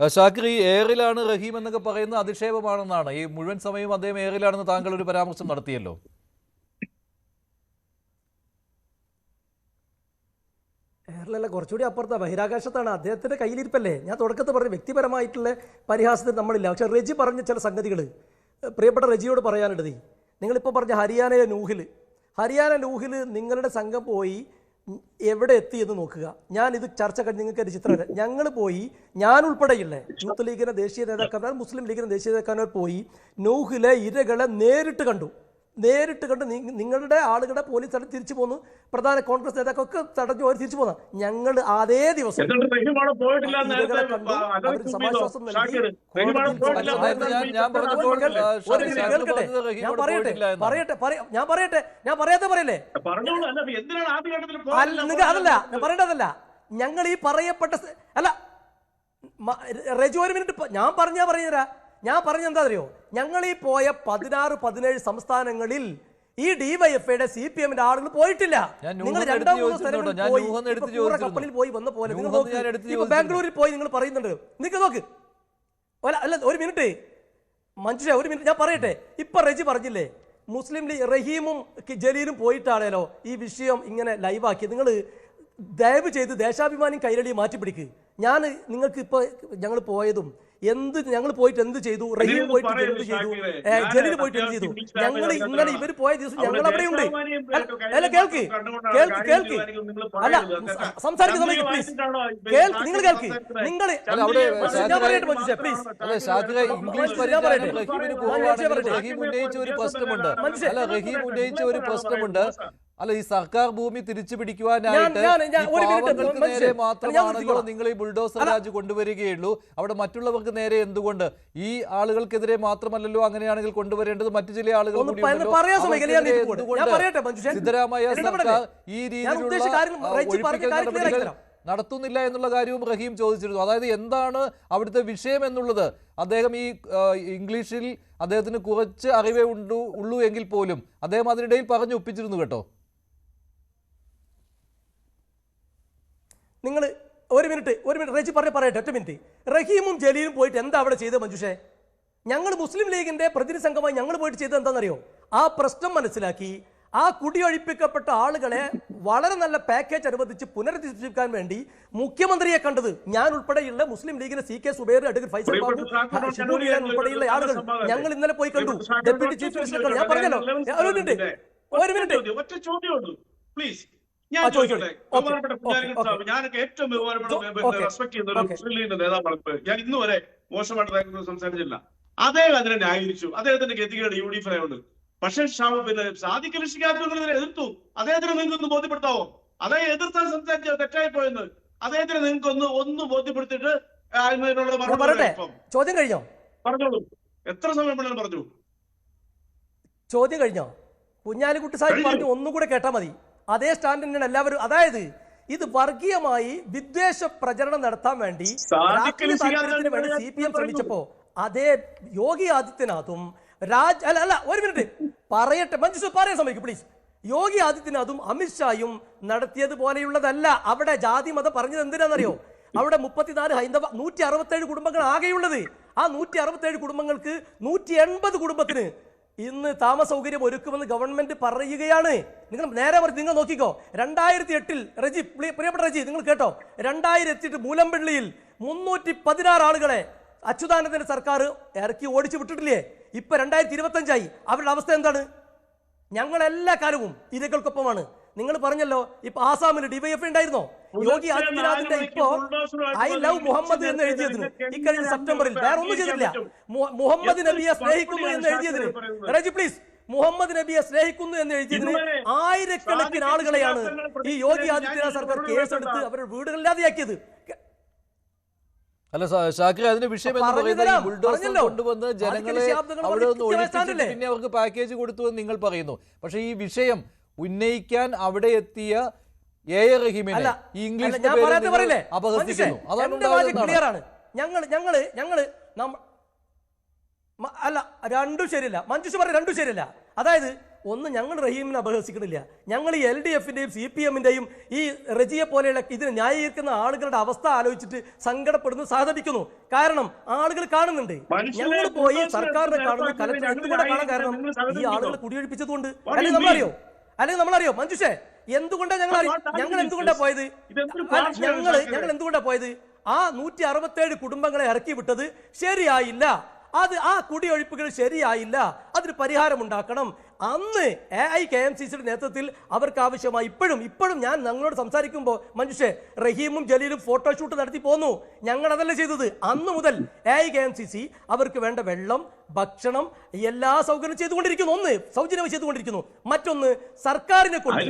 ഷാക്കിർ, ഈ എയറിലാണ് റഹീം എന്നൊക്കെ പറയുന്നത് അധിക്ഷേപമാണെന്നാണ്. ഈ മുഴുവൻ സമയവും അദ്ദേഹം എയറിലാണെന്ന് താങ്കൾ ഒരു പരാമർശം നടത്തിയല്ലോ. എയറിലല്ല, കുറച്ചുകൂടി അപ്പുറത്താണ്, ബഹിരാകാശത്താണ്. അദ്ദേഹത്തിൻ്റെ കയ്യിലിരിപ്പല്ലേ. ഞാൻ തുടക്കത്തിൽ പറഞ്ഞ വ്യക്തിപരമായിട്ടുള്ള പരിഹാസത്തിന് നമ്മളില്ല. പക്ഷേ റെജി പറഞ്ഞ ചില സംഗതികൾ പ്രിയപ്പെട്ട റെജിയോട് പറയാനുണ്ട്. നിങ്ങളിപ്പോൾ പറഞ്ഞ ഹരിയാന നൂഹിൽ നിങ്ങളുടെ സംഘം പോയി എവിടെ എത്തി എന്ന് നോക്കുക. ഞാൻ ഇത് ചർച്ച കഴിഞ്ഞ് നിങ്ങൾക്ക് ഒരു ചിത്രം തരാം. ഞങ്ങൾ പോയി, ഞാൻ ഉൾപ്പെടെയുള്ള യൂത്ത് ലീഗിൻ്റെ ദേശീയ നേതാക്കന്മാർ, മുസ്ലിം ലീഗിൻ്റെ ദേശീയ നേതാക്കന്മാർ പോയി നൂഹിലെ ഇരകളെ നേരിട്ട് കണ്ട് നിങ്ങളുടെ ആളുകളുടെ പോലീസ് തടഞ്ഞ് തിരിച്ചു പോന്നു. പ്രധാന കോൺഗ്രസ് നേതാക്കളൊക്കെ തടഞ്ഞു അവർ തിരിച്ചു പോന്ന. ഞങ്ങൾ അതേ ദിവസം ഇരകളെ കണ്ടു, അവർ സമാശ്വാസം നൽകി. ഞാൻ പറയല്ലേ അതല്ല ഞാൻ പറയേണ്ടതല്ല. ഞങ്ങൾ ഈ പറയപ്പെട്ട അല്ല റെജു, ഒരു മിനിറ്റ്, ഞാൻ പറഞ്ഞുതരാം. ഞാൻ പറഞ്ഞെന്താ അറിയോ, ഞങ്ങൾ ഈ പോയ 16-17 സംസ്ഥാനങ്ങളിൽ ഈ ഡിവൈഎഫ്ഐയുടെ CPM-ന്റെ ആളുകൾ പോയിട്ടില്ല. നിങ്ങൾ 2-3 സ്ഥലങ്ങളിൽ കപ്പലിൽ പോയി വന്ന പോലെ നിങ്ങൾ ബാംഗ്ലൂരിൽ പോയി നിങ്ങൾ പറയുന്നുണ്ട്. നിങ്ങൾ നോക്ക്. അല്ല, ഒരു മിനിറ്റ് മഞ്ജുഷ, ഒരു മിനിറ്റ് ഞാൻ പറയട്ടെ. ഇപ്പൊ റെജി പറഞ്ഞില്ലേ മുസ്ലിം ലീഗ് റഹീമും ജലീലും പോയിട്ടാണല്ലോ ഈ വിഷയം ഇങ്ങനെ ലൈവാക്കി. നിങ്ങൾ ദയവ് ചെയ്ത് ദേശാഭിമാനി കൈരളി മാറ്റിപ്പിടിക്ക്. ഞാൻ നിങ്ങൾക്ക് ഇപ്പൊ ഞങ്ങൾ പോയതും ഞങ്ങൾ പോയിട്ട് എന്ത് ചെയ്തു, റഹീം പോയിട്ട് എന്ത് ചെയ്തു, ജലീൽ പോയിട്ട് എന്ത് ചെയ്തു, ഞങ്ങൾ ഇന്നലെ ഇവർ പോയ ദിവസം ഞങ്ങൾ അവിടെ ഉണ്ട്. അല്ല കേൾക്ക് അല്ല സംസാരിക്കുന്ന സമയത്ത് പ്ലീസ് നിങ്ങൾ കേൾക്ക്. നിങ്ങൾ ഞാൻ പറയട്ടെ മഞ്ജുഷ പ്ലീസ്. റഹീം ഉന്നയിച്ച ഒരു പ്രശ്നമുണ്ട്. അല്ല, ഈ സർക്കാർ ഭൂമി തിരിച്ചു പിടിക്കുവാനായിട്ട് നേരെ മാത്രമാണല്ലോ നിങ്ങൾ ഈ ബുൾഡോസർ രാജ് കൊണ്ടുവരികയുള്ളൂ. അവിടെ മറ്റുള്ളവർക്ക് നേരെ എന്തുകൊണ്ട്? ഈ ആളുകൾക്കെതിരെ മാത്രമല്ലല്ലോ അങ്ങനെയാണെങ്കിൽ കൊണ്ടുവരേണ്ടത് മറ്റു ചില ആളുകൾ. സിദ്ധരാമയ്യ സർക്കാർ ഈ രീതിയിലുള്ള നടത്തുന്നില്ല എന്നുള്ള കാര്യവും റഹീം ചോദിച്ചിരുന്നു. അതായത് എന്താണ് അവിടുത്തെ വിഷയം എന്നുള്ളത് അദ്ദേഹം ഈ ഇംഗ്ലീഷിൽ അദ്ദേഹത്തിന് കുറച്ച് അറിവേ ഉള്ളൂ എങ്കിൽ പോലും അദ്ദേഹം അതിനിടയിൽ പറഞ്ഞു ഒപ്പിച്ചിരുന്നു കേട്ടോ. നിങ്ങൾ ഒരു മിനിറ്റ് റെജി പറയട്ടെ, ഒറ്റ മിനിറ്റ്. റഹീമും ജലീലും പോയിട്ട് എന്താ അവിടെ ചെയ്തത് മഞ്ജുഷേ? ഞങ്ങൾ മുസ്ലിം ലീഗിന്റെ പ്രതിനിധി സംഘമായി ഞങ്ങൾ പോയിട്ട് ചെയ്തത് എന്താണെന്നറിയോ? ആ പ്രശ്നം മനസ്സിലാക്കി ആ കുടിയൊഴിപ്പിക്കപ്പെട്ട ആളുകളെ വളരെ നല്ല പാക്കേജ് അനുവദിച്ച് പുനരധിവസിപ്പിക്കാൻ വേണ്ടി മുഖ്യമന്ത്രിയെ കണ്ടത് ഞാൻ ഉൾപ്പെടെയുള്ള മുസ്ലിം ലീഗിന്റെ CK സുബൈർ, അഡ്വക്കേറ്റ് ഫൈസൽ ബാബു, ഉൾപ്പെടെയുള്ള ആളുകൾ ഞങ്ങൾ ഇന്നലെ പോയി കണ്ടു. ഡെപ്യൂട്ടി ചീഫ് മിനിസ്റ്റർ ഞാൻ പറഞ്ഞല്ലോ. ഒരു മിനിറ്റ് ഞാനൊക്കെ ഏറ്റവും റെസ്പെക്ട് ചെയ്യുന്ന ഒരു മുസ്ലിം ലീഗിന്റെ നേതാവാണ്. ഞാൻ ഇന്ന് വരെ മോശമായിട്ട് സംസാരിച്ചില്ല. അദ്ദേഹം അതിനെ ന്യായീകരിച്ചു. അദ്ദേഹത്തിന്റെ ഗതികേട് UDF ആയതുകൊണ്ട്. പക്ഷേ സാദിഖ് അലി ശിഹാബ് തങ്ങളിതിനെ എതിർത്തു. അദ്ദേഹത്തിന് നിങ്ങൾക്ക് ബോധ്യപ്പെടുത്താവോ? അദ്ദേഹം എതിർത്താൻ സംസാരിച്ചത് തെറ്റായി പോയെന്ന് അദ്ദേഹത്തിന് നിങ്ങൾക്ക് ഒന്ന് ബോധ്യപ്പെടുത്തിയിട്ട് ചോദ്യം കഴിഞ്ഞോ? പറഞ്ഞോളൂ. എത്ര സമയം വേണമെങ്കിലും പറഞ്ഞു. ചോദ്യം കഴിഞ്ഞോ? കുഞ്ഞാലിക്കുട്ടി സാഹിബ് പറഞ്ഞു, ഒന്നുകൂടെ കേട്ടാൽ മതി. അതേ സ്റ്റാൻഡ് തന്നെയാണ് എല്ലാവരും. അതായത് ഇത് വർഗീയമായി വിദ്വേഷ പ്രചരണം നടത്താൻ വേണ്ടി രാഷ്ട്രീയ താല്പര്യത്തിന് വേണ്ടി CPM ശ്രമിച്ചപ്പോ അതേ യോഗി ആദിത്യനാഥും ഒരു മിനിറ്റ് പറയട്ടെ മഞ്ജുഷ, പറയാൻ സമ്മതിക്കും പ്ലീസ്. യോഗി ആദിത്യനാഥും അമിത്ഷായും നടത്തിയതുപോലെയുള്ളതല്ല. അവിടെ ജാതി മതം പറഞ്ഞത് എന്തിനാണെന്നറിയോ? അവിടെ 34 ഹൈന്ദവ 167 കുടുംബങ്ങൾ ആകെയുള്ളത്. ആ 167 കുടുംബങ്ങൾക്ക് 180 കുടുംബത്തിന് ഇന്ന് താമസ സൗകര്യം ഒരുക്കുമെന്ന് ഗവൺമെന്റ് പറയുകയാണ്. നിങ്ങൾ നേരെ പറഞ്ഞ് നിങ്ങൾ നോക്കിക്കോ. 2008 റെജി, പ്രിയപ്പെട്ട റെജി നിങ്ങൾ കേട്ടോ, 2008 മൂലമ്പള്ളിയിൽ 316 ആളുകളെ അച്യുതാനന്ദന്റെ സർക്കാർ ഇറക്കി ഓടിച്ചു വിട്ടിട്ടില്ലേ? ഇപ്പൊ 2025 അവരുടെ അവസ്ഥ എന്താണ്? ഞങ്ങൾ എല്ലാ കാലവും ഇരകൾക്കൊപ്പമാണ്. നിങ്ങൾ പറഞ്ഞല്ലോ ഇപ്പൊ ആസാമിൽ ഡിവൈഎഫ്ഐ ഉണ്ടായിരുന്നോ? യോഗി ആദിത്യനാഥിന്റെ ഇപ്പോ ഐ ലവ് മുഹമ്മദ് എന്ന് എഴുതിയതിന് ഇക്കഴിഞ്ഞ സെപ്റ്റംബറിൽ വേറെ ഒന്നും ചെയ്തിട്ടില്ല. മുഹമ്മദ് നബിയെ സ്നേഹിക്കുന്നു എന്ന് എഴുതിയതിന് റെജി പ്ലീസ്, മുഹമ്മദ് നബിയെ സ്നേഹിക്കുന്നു എന്ന് എഴുതിയതിന് ആയിരക്കണക്കിന് ആളുകളെയാണ് ഈ യോഗി ആദിത്യനാഥ് സർക്കാർ കേസെടുത്ത് അവരുടെ വീടുകളില്ലാതെയാക്കിയത്. അല്ല ഷാക്കിർ, അതിന്റെ വിഷയം എന്ന് പറയുന്നത് ബുൾഡോസർ കൊണ്ടുവന്ന് ജനങ്ങളെ അവിടെ നിന്ന് ഒഴിപ്പിച്ചിട്ട് പിന്നെ അവർക്ക് പാക്കേജ് കൊടുത്തു എന്ന് നിങ്ങൾ പറയുന്നു. പക്ഷെ ഈ വിഷയം ഉന്നയിക്കാൻ അവിടെ എത്തിയ എ.എ. റഹീമിനെ ഇംഗ്ലീഷ് അപഹസിക്കുന്നു. ക്ലിയറാണ്. അല്ല രണ്ടും ശരിയല്ല. മഞ്ജുഷ പറഞ്ഞ രണ്ടും ശരിയല്ല. അതായത് ഒന്ന് ഞങ്ങൾ റഹീമിനെ അപഹസിക്കണില്ല. ഞങ്ങൾ ഈ LDFന്റെയും CPMന്റെയും ഈ റജിയെ പോലെയുള്ള ഇതിനെ ന്യായീകരിക്കുന്ന ആളുകളുടെ അവസ്ഥ ആലോചിച്ചിട്ട് സങ്കടപ്പെടുന്നു, സഹതപിക്കുന്നു. കാരണം ആളുകൾ കാണുന്നുണ്ട്. ഞങ്ങൾ പോയി സർക്കാരിനെ കാണുന്നു, കലക്ടർ എന്തുകൊണ്ട് കാണാൻ കാരണം ഈ ആളുകൾ കുടിയൊഴിപ്പിച്ചതുകൊണ്ട്. അല്ലെങ്കിൽ നമ്മളറിയോ മഞ്ജുഷേ, എന്തുകൊണ്ടാണ് ഞങ്ങൾ എന്തുകൊണ്ടാണ് പോയത്? ഞങ്ങൾ എന്തുകൊണ്ടാണ് പോയത്? ആ 167 കുടുംബങ്ങളെ ഇറക്കി വിട്ടത് ശരിയായില്ല. ആ കുടിയൊഴിപ്പുകൾ ശരിയായില്ല. അതിന് പരിഹാരം ഉണ്ടാക്കണം. അന്ന് AIKMCCയുടെ നേതൃത്വത്തിൽ അവർക്ക് ആവശ്യമായി ഇപ്പോഴും ഞാൻ ഞങ്ങളോട് സംസാരിക്കുമ്പോൾ മഞ്ജുഷേ, റഹീമും ജലീലും ഫോട്ടോഷൂട്ട് നടത്തി പോന്നു. ഞങ്ങൾ അതല്ല ചെയ്തത്. അന്ന് മുതൽ AIKMCC അവർക്ക് വേണ്ട വെള്ളം, ഭക്ഷണം, എല്ലാ സൗകര്യം ചെയ്തുകൊണ്ടിരിക്കുന്നു. ഒന്ന് സൗജന്യമായി ചെയ്തുകൊണ്ടിരിക്കുന്നു. മറ്റൊന്ന് സർക്കാരിനെ കൊണ്ട്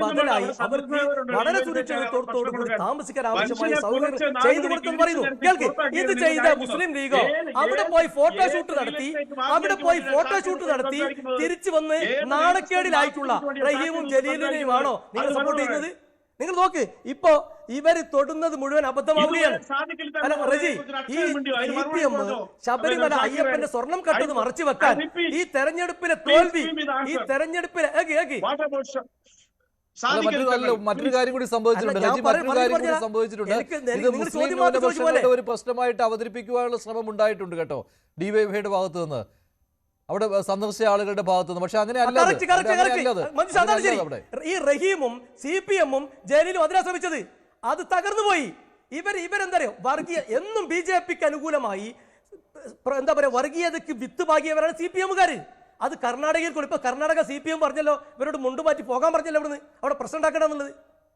ബദലായി അവർക്ക് വളരെ സുരക്ഷിതത്തോടുകൂടി താമസിക്കാൻ ആവശ്യമായ സൗകര്യം ചെയ്തു കൊടുത്തെന്ന് പറയുന്നു. കേൾക്ക്, ഇത് ചെയ്ത മുസ്ലിം ലീഗോ അവിടെ പോയി ഫോട്ടോഷൂട്ട് നടത്തി തിരിച്ചു വന്ന് നാണക്കേടിലായിട്ടുള്ള റഹീമും ജലീലിനെയുമാണോ നിങ്ങൾ സപ്പോർട്ട് ചെയ്യുന്നത്? നിങ്ങൾ നോക്ക്, ഇപ്പോ ഇവര് തൊടുന്നത് മുഴുവൻ അബദ്ധമാവുകയാണ്. അല്ല റജി, ഈ CPM ശബരിമല അയ്യപ്പന്റെ സ്വർണം കട്ടത് മറച്ചു വെക്കാൻ ഈ തെരഞ്ഞെടുപ്പിലെ തോൽവി, ഈ തെരഞ്ഞെടുപ്പിലെ മറ്റൊരു കാര്യം കൂടി സംഭവിച്ചിട്ടുണ്ട്. ഇത് മുസ്ലിം ന്യൂനപക്ഷങ്ങളുടെ ഒരു പ്രശ്നമായിട്ട് അവതരിപ്പിക്കുവാനുള്ള ശ്രമം ഉണ്ടായിട്ടുണ്ട് കേട്ടോ, DYFIയുടെ ഭാഗത്ത് നിന്ന്, അവിടെ സന്ദർശിച്ച ആളുകളുടെ ഭാഗത്ത് നിന്ന്. പക്ഷെ അങ്ങനെ ഈ റഹീമും CPMഉം ജലീലും അതിനാ ശ്രമിച്ചത്. അത് തകർന്നു പോയി. ഇവരെന്താ പറയുക, വർഗീയ എന്നും BJPക്ക് അനുകൂലമായി എന്താ പറയുക, വർഗീയതയ്ക്ക് വിത്ത് പാകിയവരാണ് CPMകാര്. അത് കർണാടകയിൽ ഇപ്പൊ കർണാടക CPM പറഞ്ഞല്ലോ, ഇവരോട് മുണ്ടു മാറ്റി പോകാൻ പറഞ്ഞല്ലോ അവിടുന്ന്, അവിടെ പ്രശ്നം ഉണ്ടാക്കണം എന്നുള്ളത്.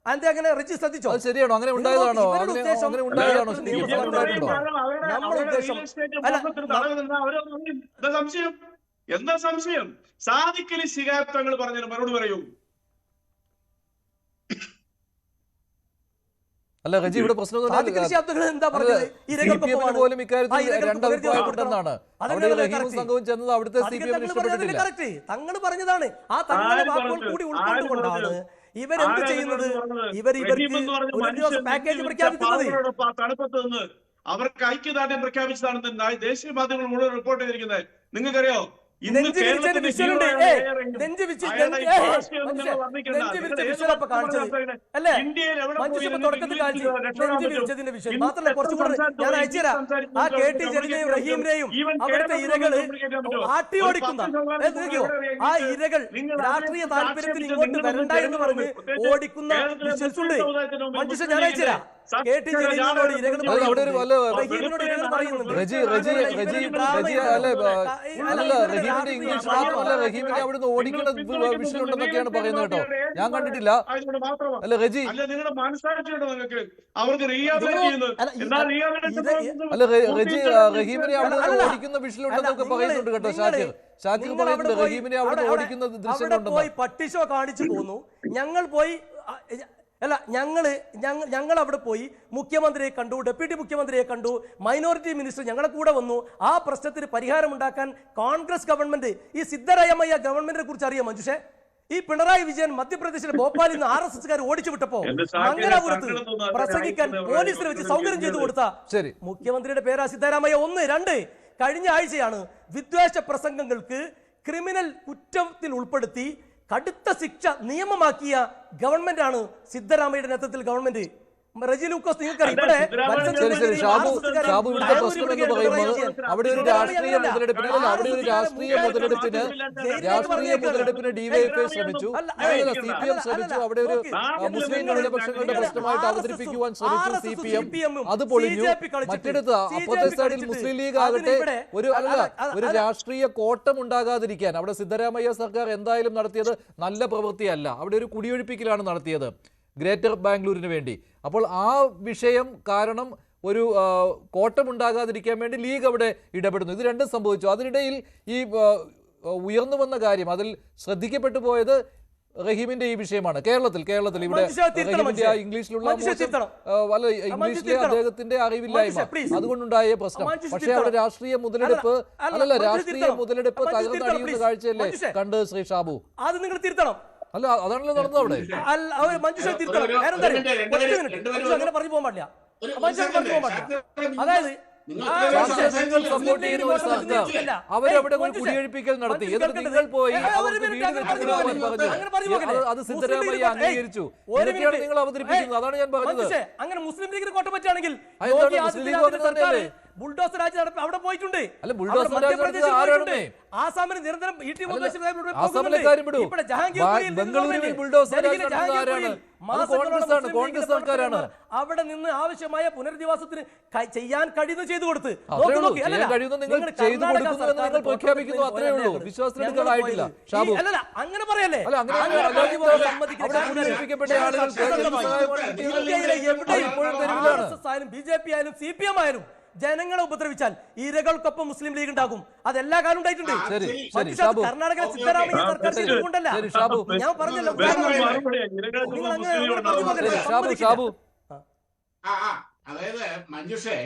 അതിന്റെ അങ്ങനെ റിജി ശ്രദ്ധിച്ചോ? ശരിയാണോ? അങ്ങനെ ഉണ്ടായതാണോ? എന്താ സംശയം? സാദിഖ് അലി ശിഹാബ് തങ്ങൾ പറഞ്ഞതിന് മറുപടി പറയൂ. അല്ല റജി, ഇവിടെ പ്രശ്നം തങ്ങൾ പോലും ഇക്കാര്യത്തിൽ രണ്ടഭിപ്രായമുണ്ടെന്നാണ്. സംഘവും ചെന്നത് അവിടുത്തെ CPM ഇഷ്ടപ്പെട്ടിട്ടില്ല. തങ്ങൾ പറഞ്ഞതാണ്. ആ തങ്ങളുടെ വാക്കുകൾ കൂടി ഉൾക്കൊണ്ടുകൊണ്ടാണ് ഇവരെന്ത് ചെയ്യുന്നത്. ഇവർക്ക് പാക്കേജ് പ്രഖ്യാപിക്കുന്നത് തണുപ്പത്ത് നിന്ന് അവർക്ക് ഐക്യദാർഢ്യം പ്രഖ്യാപിച്ചതാണെന്ന് ദേശീയ മാധ്യമങ്ങൾ മുഴുവൻ റിപ്പോർട്ട് ചെയ്തിരിക്കുന്നത് നിങ്ങൾക്കറിയോ? റഹീമിനെയും അവിടുത്തെ ഇരകള് ആട്ടി ഓടിക്കുന്ന ആ ഇരകൾ രാഷ്ട്രീയ താല്പര്യത്തിൽ ഇങ്ങോട്ട് വരണ്ട എന്ന് പറഞ്ഞ് ഓടിക്കുന്ന വിഷ്വൽസ് ഉണ്ട്. മഞ്ജുഷ, ഞാൻ അയച്ചുതരാം. KT ജലീലിനോട് ഇരകൾ ഇംഗ്ലീഷ് മാത്രമല്ല, റഹീമിനെ അവിടുന്ന് ഓടിക്കുന്ന വിഷയം ഉണ്ടെന്നൊക്കെയാണ് പറയുന്നത് കേട്ടോ. ഞാൻ കണ്ടിട്ടില്ല. അല്ല റജി, അല്ല റജി റഹീമിനെ അവിടെ ഓടിക്കുന്ന വിഷയം ഉണ്ടെന്നൊക്കെ പറയുന്നുണ്ട് കേട്ടോ. ഷാക്കിർ പറയുന്നുണ്ട് റഹീമിനെ അവിടെ ഓടിക്കുന്ന ദൃശ്യം പോയി പട്ടി ഷോ കാണിച്ചു പോന്നു. ഞങ്ങൾ അവിടെ പോയി മുഖ്യമന്ത്രിയെ കണ്ടു, ഡെപ്യൂട്ടി മുഖ്യമന്ത്രിയെ കണ്ടു, മൈനോറിറ്റി മിനിസ്റ്റർ ഞങ്ങളെ കൂടെ വന്നു. ആ പ്രശ്നത്തിന് പരിഹാരം ഉണ്ടാക്കാൻ കോൺഗ്രസ് ഗവൺമെന്റ്, ഈ സിദ്ധരാമയ്യ ഗവൺമെന്റിനെ കുറിച്ച് അറിയാം മഞ്ജുഷേ? ഈ പിണറായി വിജയൻ മധ്യപ്രദേശിലെ ഭോപ്പാലിൽ നിന്ന് RSSകാർ ഓടിച്ചു വിട്ടപ്പോ മംഗലാപുരത്ത് പ്രസംഗിക്കാൻ പോലീസിനെ വെച്ച് സൗകര്യം ചെയ്തു കൊടുത്ത മുഖ്യമന്ത്രിയുടെ പേരാ സിദ്ധരാമയ്യ. 1, 2 കഴിഞ്ഞ ആഴ്ചയാണ് വിദ്വേഷ പ്രസംഗങ്ങൾക്ക് ക്രിമിനൽ കുറ്റത്തിൽ ഉൾപ്പെടുത്തി കടുത്ത ശിക്ഷ നിയമമാക്കിയ ഗവൺമെന്റാണ് സിദ്ധരാമയ്യയുടെ നേതൃത്വത്തിൽ ഗവൺമെന്റ്. റജി ലൂക്കോസ്, നിങ്ങൾക്കറിയാം അവിടെ ഒരു രാഷ്ട്രീയ മുതലെടുപ്പിന് DYFI ശ്രമിച്ചു, CPM ശ്രമിച്ചു, അവിടെ ഒരു മുസ്ലിം ന്യൂനപക്ഷങ്ങളുടെ പ്രശ്നമായിട്ട് അവതരിപ്പിക്കുവാൻ ശ്രമിച്ചു CPM. അത് പൊളിഞ്ഞു. മറ്റിടത്ത് അപ്പുറത്തെ സൈഡിൽ മുസ്ലിം ലീഗ് ആകട്ടെ ഒരു രാഷ്ട്രീയ കോട്ടം ഉണ്ടാകാതിരിക്കാൻ അവിടെ സിദ്ധരാമയ്യ സർക്കാർ എന്തായാലും നടത്തിയത് നല്ല പ്രവൃത്തിയല്ല. അവിടെ ഒരു കുടിയൊഴിപ്പിക്കലാണ് നടത്തിയത് ഗ്രേറ്റർ ബാംഗ്ലൂരിന് വേണ്ടി. അപ്പോൾ ആ വിഷയം കാരണം ഒരു കോട്ടമുണ്ടാകാതിരിക്കാൻ വേണ്ടി ലീഗ് അവിടെ ഇടപെടുന്നു. ഇത് രണ്ടും സംഭവിച്ചു. അതിനിടയിൽ ഈ ഉയർന്നു വന്ന കാര്യം, അതിൽ ശ്രദ്ധിക്കപ്പെട്ടു പോയത് റഹീമിന്റെ ഈ വിഷയമാണ്. കേരളത്തിൽ ഇവിടെ റഹീമിന്റെ ഇംഗ്ലീഷിലുള്ള ഇംഗ്ലീഷിലെ അദ്ദേഹത്തിന്റെ അറിവില്ലായ്മ അതുകൊണ്ടുണ്ടായ പ്രശ്നം. പക്ഷേ അവിടെ രാഷ്ട്രീയ മുതലെടുപ്പ് തകർന്നടിയുന്ന കാഴ്ചയല്ലേ കണ്ടത് ശ്രീ ഷാബു? അത് നിങ്ങൾ തിരുത്തണം. അല്ല, അതാണല്ലോ നടന്നത് അവിടെ. അങ്ങനെ പറഞ്ഞു പോകാൻ പാടില്ല. അതായത് സപ്പോർട്ട് ചെയ്യുന്ന ഒരു സർക്കാർ അവരവിടെ ഒരു കുടിയൊഴിപ്പിക്കൽ നടത്തി. എന്നിട്ട് നിങ്ങൾ പോയി അവർക്ക് വീട് വെച്ചു പറഞ്ഞു. അത് സിദ്ധരാമയ്യ അംഗീകരിച്ചു. ഇതൊക്കെയാണ് നിങ്ങൾ അവതരിപ്പിക്കുന്നത്. അതാണ് ഞാൻ പറഞ്ഞത്. അങ്ങനെ മുസ്ലിം ലീഗിന് കോട്ട പറ്റുകയാണെങ്കിൽ ബുൾഡോസർ രാജ് അവിടെ പോയിട്ടുണ്ട്. ആസാമിന് നിരന്തരം അവിടെ നിന്ന് ആവശ്യമായ പുനരധിവാസത്തിന് ചെയ്യാൻ കഴിയുന്നത് ചെയ്തു കൊടുത്ത് അങ്ങനെ പറയല്ലേ. BJP ആയാലും CPM ആയാലും ജനങ്ങളെ ഉപദ്രവിച്ചാൽ ഇരകൾക്കൊപ്പം മുസ്ലിം ലീഗ് ഉണ്ടാകും. അത് എല്ലാ കാലം ഉണ്ടായിട്ടുണ്ട്. കർണാടകയിലെ സിദ്ധരാമയ്യ സർക്കാർ ചെയ്തുകൊണ്ടല്ല. ഞാൻ പറഞ്ഞല്ലോ, അതായത് മഞ്ജുഷേ,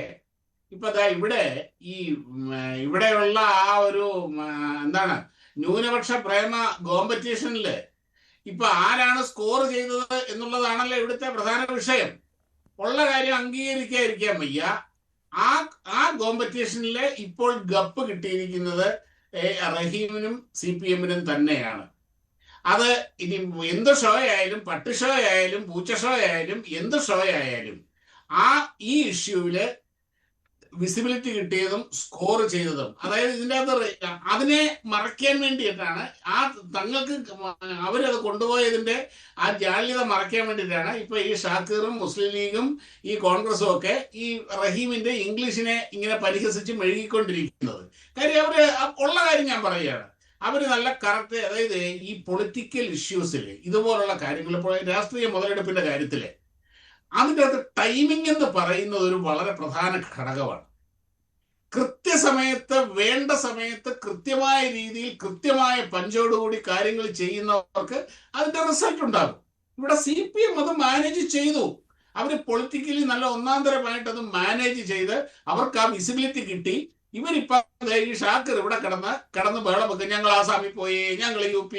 ഇപ്പൊ ഇവിടെയുള്ള ആ ഒരു എന്താണ് ന്യൂനപക്ഷ പ്രേമ കോമ്പറ്റീഷനില് ഇപ്പൊ ആരാണ് സ്കോർ ചെയ്തത് എന്നുള്ളതാണല്ലോ ഇവിടുത്തെ പ്രധാന വിഷയം. ഉള്ള കാര്യം അംഗീകരിക്കാതിരിക്കാൻ വയ്യ. ആ കോമ്പറ്റീഷനില് ഇപ്പോൾ ഗപ്പ് കിട്ടിയിരിക്കുന്നത് റഹീമിനും CPM-നും തന്നെയാണ്. അത് ഇനി എന്ത് ഷോ ആയാലും, പട്ട് ഷോ ആയാലും, പൂച്ച ഷോ ആയാലും, എന്ത് ഷോ ആയാലും ഈ ഇഷ്യൂവില് വിസിബിലിറ്റി കിട്ടിയതും സ്കോർ ചെയ്തതും, അതായത് ഇതിൻ്റെ അകത്ത് അതിനെ മറയ്ക്കാൻ വേണ്ടിയിട്ടാണ് തങ്ങൾക്ക് അവരത് കൊണ്ടുപോയതിന്റെ ആ ജാള്യത മറയ്ക്കാൻ വേണ്ടിയിട്ടാണ് ഇപ്പൊ ഈ ഷാക്കിറും മുസ്ലിം ലീഗും ഈ കോൺഗ്രസും ഒക്കെ ഈ റഹീമിന്റെ ഇംഗ്ലീഷിനെ ഇങ്ങനെ പരിഹസിച്ച് മെഴുകിക്കൊണ്ടിരിക്കുന്നത്. കാര്യം അവര് ഉള്ള കാര്യം ഞാൻ പറയുകയാണ്, അവര് നല്ല കറക്റ്റ്, അതായത് ഈ പൊളിറ്റിക്കൽ ഇഷ്യൂസിൽ ഇതുപോലുള്ള കാര്യങ്ങൾ, ഇപ്പോൾ രാഷ്ട്രീയ മുതലെടുപ്പിന്റെ കാര്യത്തില് അതിൻ്റെ അകത്ത് ടൈമിംഗ് എന്ന് പറയുന്നത് ഒരു വളരെ പ്രധാന ഘടകമാണ്. കൃത്യസമയത്ത് വേണ്ട സമയത്ത് കൃത്യമായ രീതിയിൽ കൃത്യമായ പഞ്ചോടുകൂടി കാര്യങ്ങൾ ചെയ്യുന്നവർക്ക് അതിന്റെ റിസൾട്ട് ഉണ്ടാകും. ഇവിടെ CPM അത് മാനേജ് ചെയ്തു. അവര് പൊളിറ്റിക്കലി നല്ല ഒന്നാന്തരമായിട്ട് അത് മാനേജ് ചെയ്ത് അവർക്ക് ആ വിസിബിലിറ്റി കിട്ടി. ഇവരിപ്പോ ഈ ഷാക്കിർ ഇവിടെ കിടന്ന് ബഹളം വെക്കും, ഞങ്ങൾ ആസാമിൽ പോയി, ഞങ്ങൾ UP